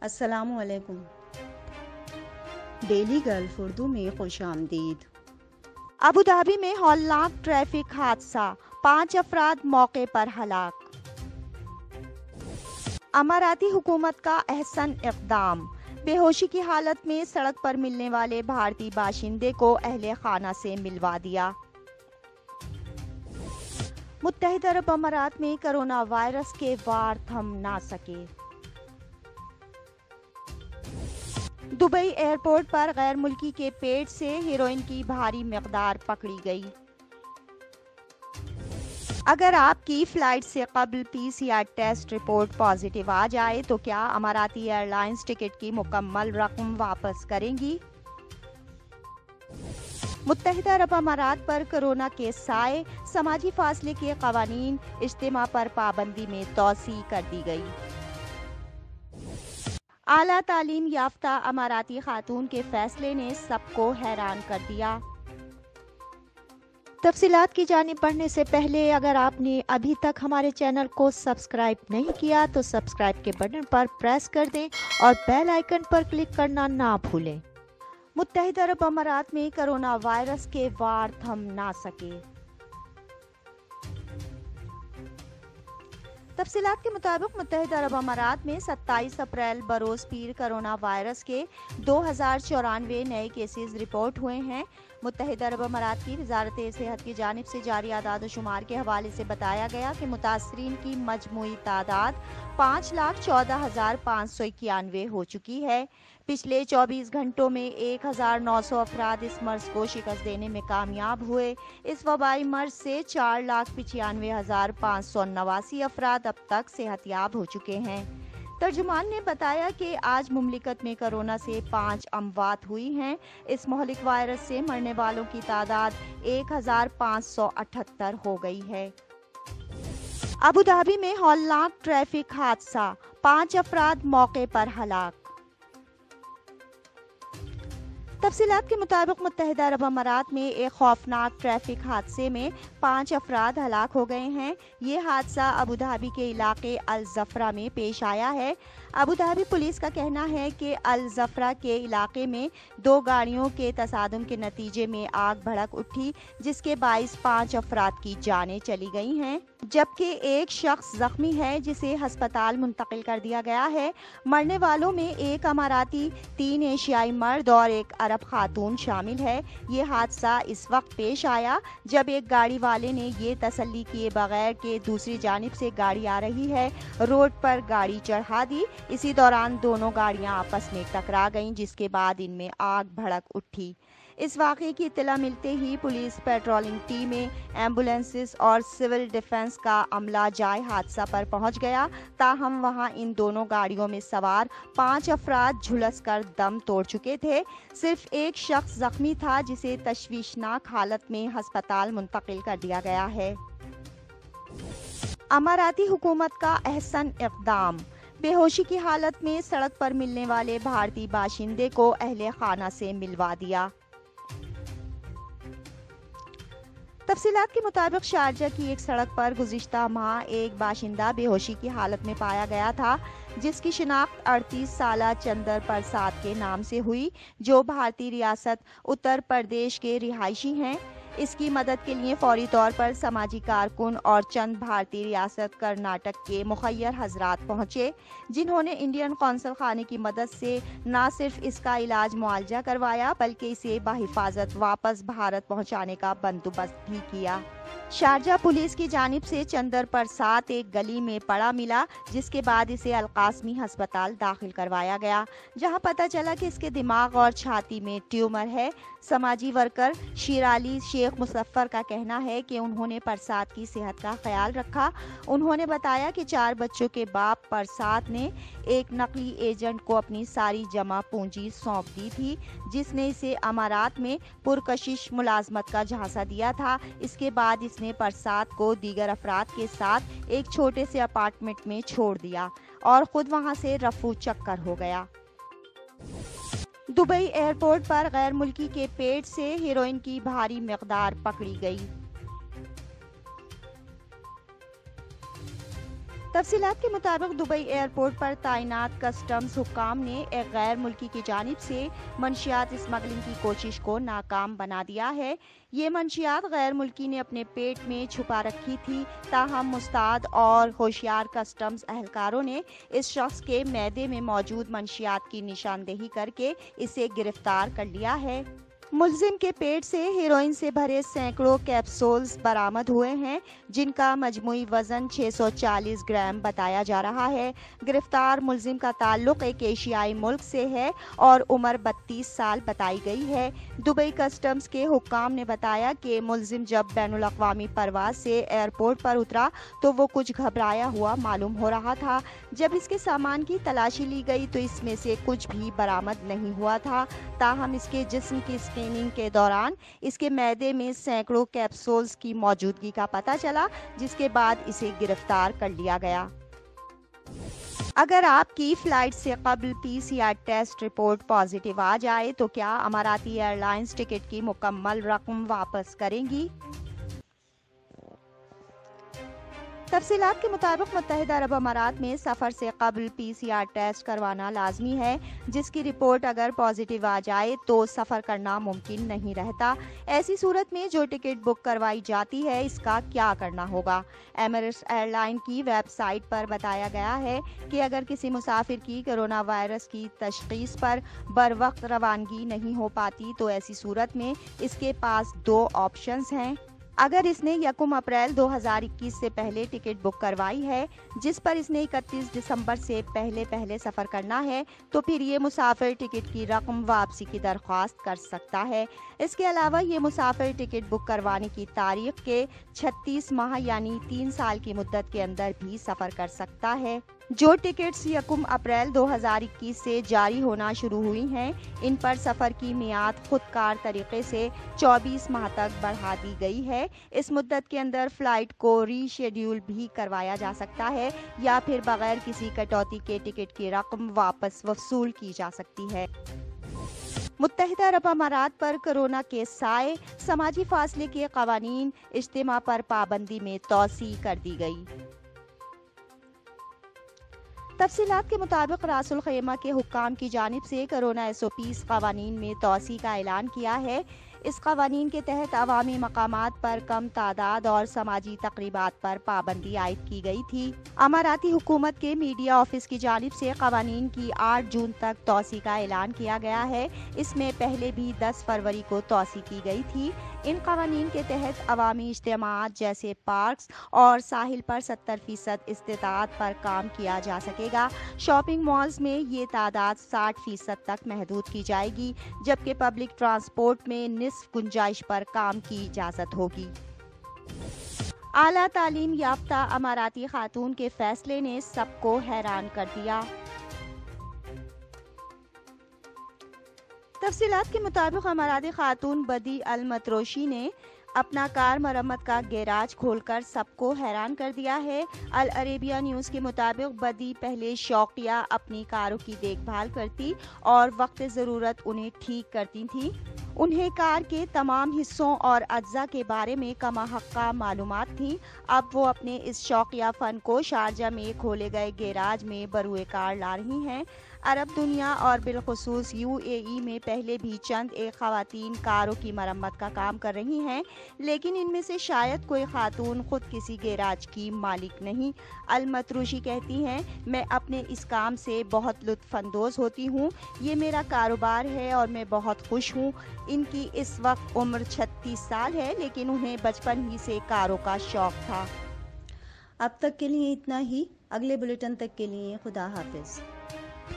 السلام علیکم۔ Daily golf Urdu میں خوش آمدید۔ ابوظہبی میں ہولناک ٹریفک حادثہ، 5 افراد موقع پر ہلاک۔ اماراتی حکومت کا احسن اقدام، بے ہوشی کی حالت میں سڑک پر ملنے والے بھارتی باشندے کو اہل خانہ سے ملوا دیا۔ متحدہ عرب امارات میں کرونا وائرس کے وار تھم نہ سکے۔ دبئی ایئرپورٹ پر غیر ملکی کے پیٹ سے ہیروئن کی بھاری مقدار پکڑی گئی۔ اگر آپ کی فلائٹ سے قبل PCR ٹیسٹ رپورٹ پازیٹیو آ جائے تو کیا اماراتی ایئر لائنز ٹکٹ کی مکمل رقم واپس کریں گی؟ متحدہ عرب امارات پر کرونا کے سائے، سماجی فاصلے کے قوانین، اجتماع پر پابندی میں توسیع کر دی گئی۔ اعلیٰ تعلیم یافتہ اماراتی خاتون کے فیصلے نے سب کو حیران کر دیا۔ تفصیلات کی جانب بڑھنے سے پہلے اگر آپ نے ابھی تک ہمارے چینل کو سبسکرائب نہیں کیا تو سبسکرائب کے بٹن پر پریس کر دیں اور بیل آئیکن پر کلک کرنا نہ بھولیں۔ متحدہ عرب امارات میں کرونا وائرس کے وار تھم نہ سکے۔ تفصیلات کے مطابق متحدہ عرب امارات میں 27 اپریل بروز پیر کرونا وائرس کے 2094 نئے کیسز رپورٹ ہوئے ہیں۔ متحدہ عرب امارات کی وزارت صحت کی جانب سے جاری اعداد و شمار کے حوالے سے بتایا گیا کہ متاثرین کی مجموعی تعداد 5,14,591 ہو چکی ہے۔ پچھلے 24 گھنٹوں میں 1,900 افراد اس مرض کو شکست دینے میں کامیاب ہوئے۔ اس وبائی مرض سے 4,95,589 افراد اب تک صحت یاب ہو چکے ہیں۔ ترجمان نے بتایا کہ آج مملکت میں کرونا سے 5 اموات ہوئی ہیں۔ اس مہلک وائرس سے مرنے والوں کی تعداد 1,578 ہو گئی ہے۔ ابوظہبی میں ہولناک ٹریفک حادثہ، 5 افراد موقع پر ہلاک۔ تفصیلات کے مطابق متحدہ عرب امارات میں ایک خوفناک ٹریفک حادثے میں 5 افراد ہلاک ہو گئے ہیں۔ یہ حادثہ ابوظہبی کے علاقے الزفرہ میں پیش آیا ہے۔ ابوظہبی پولیس کا کہنا ہے کہ الزفرہ کے علاقے میں 2 گاڑیوں کے تصادم کے نتیجے میں آگ بھڑک اٹھی، جس کے باعث 5 افراد کی جانیں چلی گئی ہیں، جبکہ ایک شخص زخمی ہے جسے ہسپتال منتقل کر دیا گیا ہے۔ مرنے والوں میں 1 اماراتی، 3 ایشیائی مرد اور 1 عرب خاتون شامل ہے۔ یہ حادثہ اس وقت پیش آیا جب ایک گاڑی والے نے یہ تسلی کیے بغیر کہ دوسری جانب سے گاڑی آ رہی ہے، روڈ پر گاڑی چڑھا دی۔ اسی دوران دونوں گاڑیاں آپس میں ٹکرا گئیں، جس کے بعد ان میں آگ بھڑک اٹھی۔ اس واقعے کی اطلاع ملتے ہی پولیس پیٹرولنگ ٹیمیں، ایمبولینسز اور سول ڈیفنس کا عملہ جائے حادثہ پر پہنچ گیا، تاہم وہاں ان دونوں گاڑیوں میں سوار 5 افراد جھلس کر دم توڑ چکے تھے۔ صرف ایک شخص زخمی تھا جسے تشویشناک حالت میں ہسپتال منتقل کر دیا گیا ہے۔ اماراتی حکومت کا احسن اقدام، بے ہوشی کی حالت میں سڑک پر ملنے والے بھارتی باشندے کو اہل خانہ سے ملوا دیا۔ تفصیلات کے مطابق شارجہ کی ایک سڑک پر گزشتہ ماہ ایک باشندہ بے ہوشی کی حالت میں پایا گیا تھا، جس کی شناخت 38 سالہ چندر پرساد کے نام سے ہوئی، جو بھارتی ریاست اتر پردیش کے رہائشی ہیں۔ اس کی مدد کے لیے فوری طور پر سماجی کارکن اور چند بھارتی ریاست کرناٹک کے مخیر حضرات پہنچے، جنہوں نے انڈین قونصل خانے کی مدد سے نہ صرف اس کا علاج معالجہ کروایا بلکہ اسے بحفاظت واپس بھارت پہنچانے کا بندوبست بھی کیا۔ شارجہ پولیس کی جانب سے چندر پرساد ایک گلی میں پڑا ملا، جس کے بعد اسے القاسمی ہسپتال داخل کروایا گیا، جہاں پتہ چلا کہ اس کے دماغ اور چھاتی میں ٹیومر ہے۔ سماجی ورکر شیرالی شیخ مظفر کا کہنا ہے کہ انہوں نے پرساد کی صحت کا خیال رکھا۔ انہوں نے بتایا کہ 4 بچوں کے باپ پرساد نے ایک نقلی ایجنٹ کو اپنی ساری جمع پونجی سونپ دی تھی، جس نے اسے امارات میں پرکشش ملازمت کا جھانسا دیا تھا۔ اس کے بعد اس نے پرساد کو دیگر افراد کے ساتھ ایک چھوٹے سے اپارٹمنٹ میں چھوڑ دیا اور خود وہاں سے رفو چکر ہو گیا۔ دبئی ایئرپورٹ پر غیر ملکی کے پیٹ سے ہیروئن کی بھاری مقدار پکڑی گئی۔ तफसीलात के मुताबिक दुबई एयरपोर्ट पर तैनात कस्टम्स हुक्काम ने एक गैर मुल्की की जानिब से मंशियात स्मगलिंग की कोशिश को नाकाम बना दिया है। ये मंशियात गैर मुल्की ने अपने पेट में छुपा रखी थी, ताहम मुस्ताद और होशियार कस्टम्स एहलकारों ने इस शख्स के मैदे में मौजूद मंशियात की निशानदेही करके इसे गिरफ्तार कर लिया है। मुलजिम के पेट से हेरोइन से भरे सैकड़ों कैप्सूल्स बरामद हुए हैं, जिनका मजमूई वजन 640 ग्राम बताया जा रहा है। गिरफ्तार मुलजिम का ताल्लुक एक एशियाई मुल्क से है और उम्र 32 साल बताई गई है। दुबई कस्टम्स के हुक्काम ने बताया कि मुलजिम जब बैनुल अक़वामी परवाज से एयरपोर्ट पर उतरा तो वो कुछ घबराया हुआ मालूम हो रहा था। जब इसके सामान की तलाशी ली गई तो इसमें से कुछ भी बरामद नहीं हुआ था, ताहम इसके जिस्म की स्कैनिंग के दौरान इसके मैदे में सैकड़ों कैप्सूल्स की मौजूदगी का पता चला, जिसके बाद इसे गिरफ्तार कर लिया गया। अगर आपकी फ्लाइट से कबल PCR टेस्ट रिपोर्ट पॉजिटिव आ जाए तो क्या अमाराती एयरलाइंस टिकट की मुकम्मल रकम वापस करेंगी? तफसीलात के मुताबिक मुत्तहिदा अरब अमारात में सफ़र से कबल PCR टेस्ट करवाना लाजमी है, जिसकी रिपोर्ट अगर पॉजिटिव आ जाए तो सफ़र करना मुमकिन नहीं रहता। ऐसी सूरत में जो टिकट बुक करवाई जाती है, इसका क्या करना होगा? एमिरेट्स एयरलाइन की वेबसाइट पर बताया गया है कि अगर किसी मुसाफिर की कोरोना वायरस की तशख़ीस पर बर वक्त रवानगी नहीं हो पाती तो ऐसी सूरत में इसके पास दो ऑप्शंस हैं। अगर इसने 1 अप्रैल 2021 से पहले टिकट बुक करवाई है, जिस पर इसने 31 दिसंबर से पहले सफ़र करना है, तो फिर ये मुसाफिर टिकट की रकम वापसी की दरख्वास्त कर सकता है। इसके अलावा ये मुसाफिर टिकट बुक करवाने की तारीख के 36 माह यानी 3 साल की मुद्दत के अंदर भी सफ़र कर सकता है। जो टिकट्स 1 अप्रैल 2021 से जारी होना शुरू हुई हैं, इन पर सफ़र की मियाद खुदकार तरीके से 24 माह तक बढ़ा दी गई है। इस मुद्दत के अंदर फ़्लाइट को रीशेड्यूल भी करवाया जा सकता है या फिर बगैर किसी कटौती के टिकट की रकम वापस वसूल की जा सकती है। मुत्तहिदा अरब अमारात पर कोरोना के साए, समाजी फासले के कवानीन, इज्तिमा पर पाबंदी में तौसी कर दी गई। तफसीलात के मुताबिक रासुल खैमा के हुक्काम की जानिब से कोरोना SOPs कवानीन में तौसी का ऐलान किया है। इस कवानीन के तहत अवामी मकामात पर कम तादाद और समाजी तकरीबात पर पाबंदी आयद की गई थी। अमाराती हुकूमत के मीडिया ऑफिस की जानिब से कवानीन की 8 जून तक तौसी का ऐलान किया गया है। इसमें पहले भी 10 फरवरी को तौसी की गई थी। इन कवानीन के तहत अवामी इज्तिमात जैसे पार्क्स और साहिल पर 70% इस्तिताअत पर काम किया जा सकेगा। शॉपिंग मॉल्स में ये तादाद 60% तक महदूद की जाएगी, जबकि पब्लिक ट्रांसपोर्ट में निस्फ गुंजाइश पर काम की इजाजत होगी। आला तालीम याफ्ता अमाराती खातून के फैसले ने सबको हैरान कर दिया। तफसीलात के मुताबिक अमाराती खातून बदी अल मतरोशी ने अपना कार मरम्मत का गैराज खोलकर सबको हैरान कर दिया है। अल अरेबिया न्यूज़ के मुताबिक बदी पहले शौकिया अपनी कारों की देखभाल करती और वक्त ज़रूरत उन्हें ठीक करती थी। उन्हें कार के तमाम हिस्सों और अज्जा के बारे में कमा-हक्का मालूमात थी। अब वो अपने इस शौकिया फ़न को शारजा में खोले गए गैराज में बरूए कार ला रही हैं। अरब दुनिया और बिलखुसूस UAE में पहले भी चंद एक ख़वातीन कारों की मरम्मत का काम कर रही हैं, लेकिन इनमें से शायद कोई खातून खुद किसी गैराज की मालिक नहीं। अल मतरूशी कहती हैं, मैं अपने इस काम से बहुत लुत्फ़अंदोज़ होती हूँ। ये मेरा कारोबार है और मैं बहुत खुश हूँ। इनकी इस वक्त उम्र 36 साल है, लेकिन उन्हें बचपन ही से कारों का शौक था। अब तक के लिए इतना ही। अगले बुलेटिन तक के लिए खुदा हाफिज़।